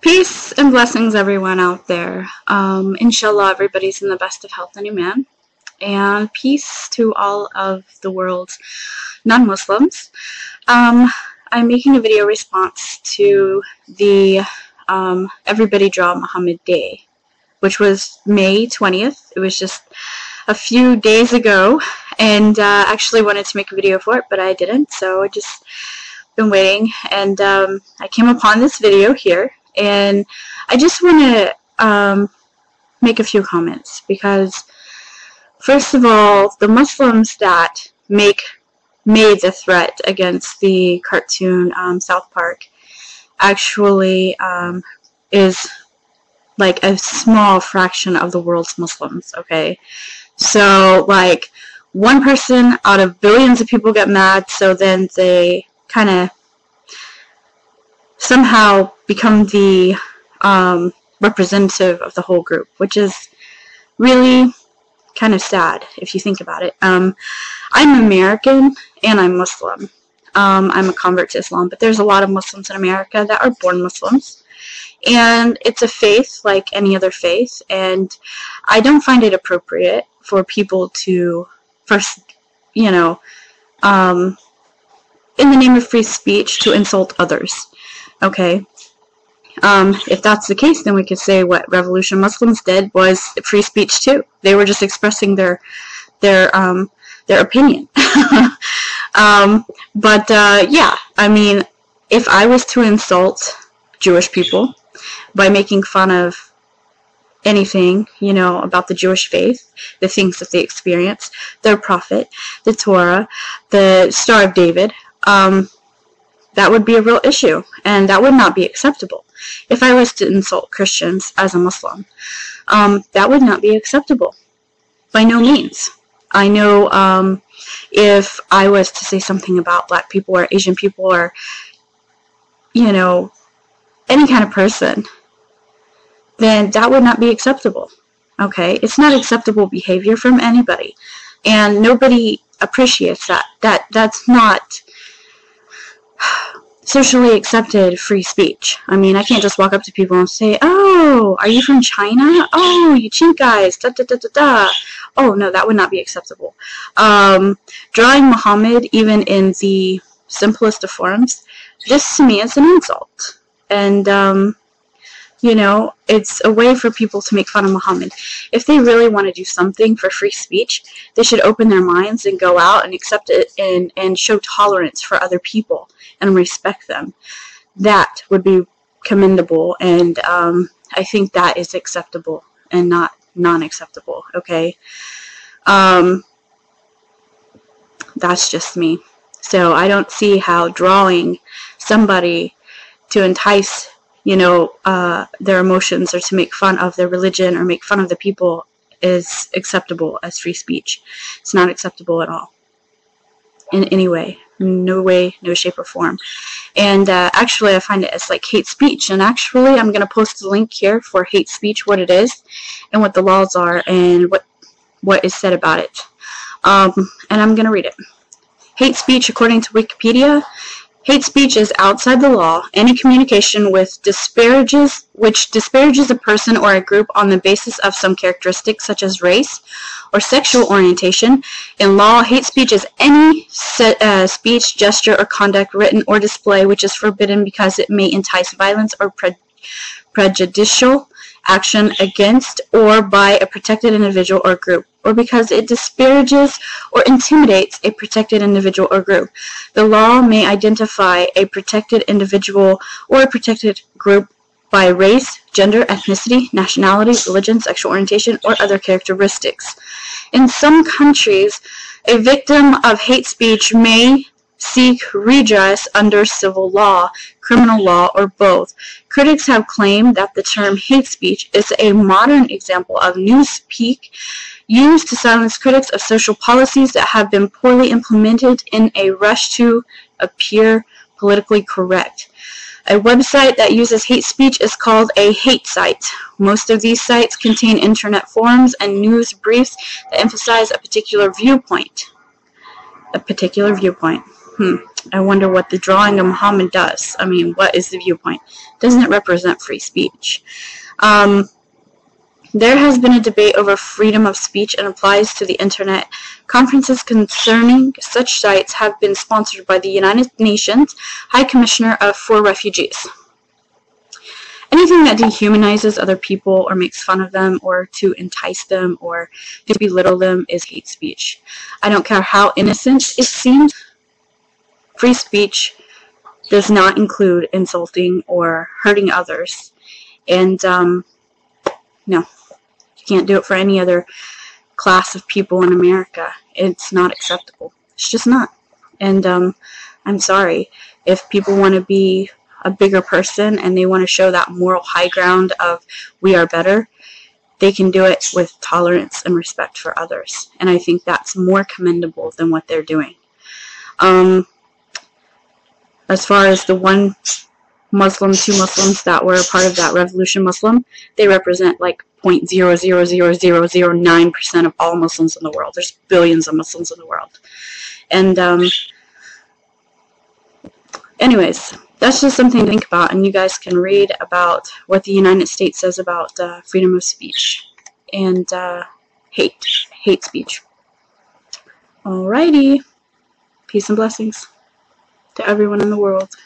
Peace and blessings, everyone out there. Inshallah, everybody's in the best of health and iman. And peace to all of the world's non-Muslims. I'm making a video response to the Everybody Draw Muhammad Day, which was May 20th. It was just a few days ago, and actually wanted to make a video for it, but I didn't, so I just been waiting, and I came upon this video here. And I just want to make a few comments, because first of all, the Muslims that made the threat against the cartoon South Park actually is like a small fraction of the world's Muslims, okay? So like one person out of billions of people get mad, so then they kind of somehow become the representative of the whole group, which is really kind of sad if you think about it. I'm American and I'm Muslim. I'm a convert to Islam, but there's a lot of Muslims in America that are born Muslims, and it's a faith like any other faith, and I don't find it appropriate for people to first, you know, in the name of free speech, to insult others. Okay, if that's the case, then we could say what Revolution Muslims did was free speech too. They were just expressing their opinion. Yeah, I mean, if I was to insult Jewish people by making fun of anything, you know, about the Jewish faith, the things that they experience, their prophet, the Torah, the Star of David, that would be a real issue, and that would not be acceptable. If I was to insult Christians as a Muslim, that would not be acceptable. By no means. I know if I was to say something about black people or Asian people or, you know, any kind of person, then that would not be acceptable. Okay? It's not acceptable behavior from anybody, and nobody appreciates that. That's not socially accepted free speech. I mean, I can't just walk up to people and say, "Oh, are you from China? Oh, you chink guys, da da da da da." Oh, no, that would not be acceptable. Drawing Muhammad, even in the simplest of forms, this to me is an insult. And, you know, it's a way for people to make fun of Muhammad. If they really want to do something for free speech, they should open their minds and go out and accept it and show tolerance for other people and respect them. That would be commendable, and I think that is acceptable and not non-acceptable, okay? That's just me. So I don't see how drawing somebody to entice, you know, their emotions, or to make fun of their religion or make fun of the people is acceptable as free speech. It's not acceptable at all. In any way. No way, no shape or form. And actually I find it as like hate speech. And actually I'm going to post a link here for hate speech, what it is, and what the laws are, and what is said about it. And I'm going to read it. Hate speech, according to Wikipedia. Hate speech is outside the law any communication which disparages a person or a group on the basis of some characteristic such as race or sexual orientation. In law, hate speech is any speech, gesture, or conduct, written or display, which is forbidden because it may entice violence or prejudicial action against or by a protected individual or group, or because it disparages or intimidates a protected individual or group. The law may identify a protected individual or a protected group by race, gender, ethnicity, nationality, religion, sexual orientation, or other characteristics. In some countries, a victim of hate speech may seek redress under civil law, criminal law, or both. Critics have claimed that the term hate speech is a modern example of newspeak used to silence critics of social policies that have been poorly implemented in a rush to appear politically correct. A website that uses hate speech is called a hate site. Most of these sites contain internet forums and news briefs that emphasize a particular viewpoint. I wonder what the drawing of Muhammad does. I mean, what is the viewpoint? Doesn't it represent free speech? There has been a debate over freedom of speech and applies to the internet. Conferences concerning such sites have been sponsored by the United Nations High Commissioner for Refugees. Anything that dehumanizes other people or makes fun of them or to entice them or to belittle them is hate speech. I don't care how innocent it seems. Free speech does not include insulting or hurting others. And, no. You can't do it for any other class of people in America. It's not acceptable. It's just not. And I'm sorry. If people want to be a bigger person and they want to show that moral high ground of we are better, they can do it with tolerance and respect for others. And I think that's more commendable than what they're doing. As far as the one Muslim, two Muslims that were part of that Revolution Muslim, they represent like 0.0000009% of all Muslims in the world. There's billions of Muslims in the world. And anyways, that's just something to think about, and you guys can read about what the United States says about freedom of speech and hate speech. Alrighty. Peace and blessings to everyone in the world.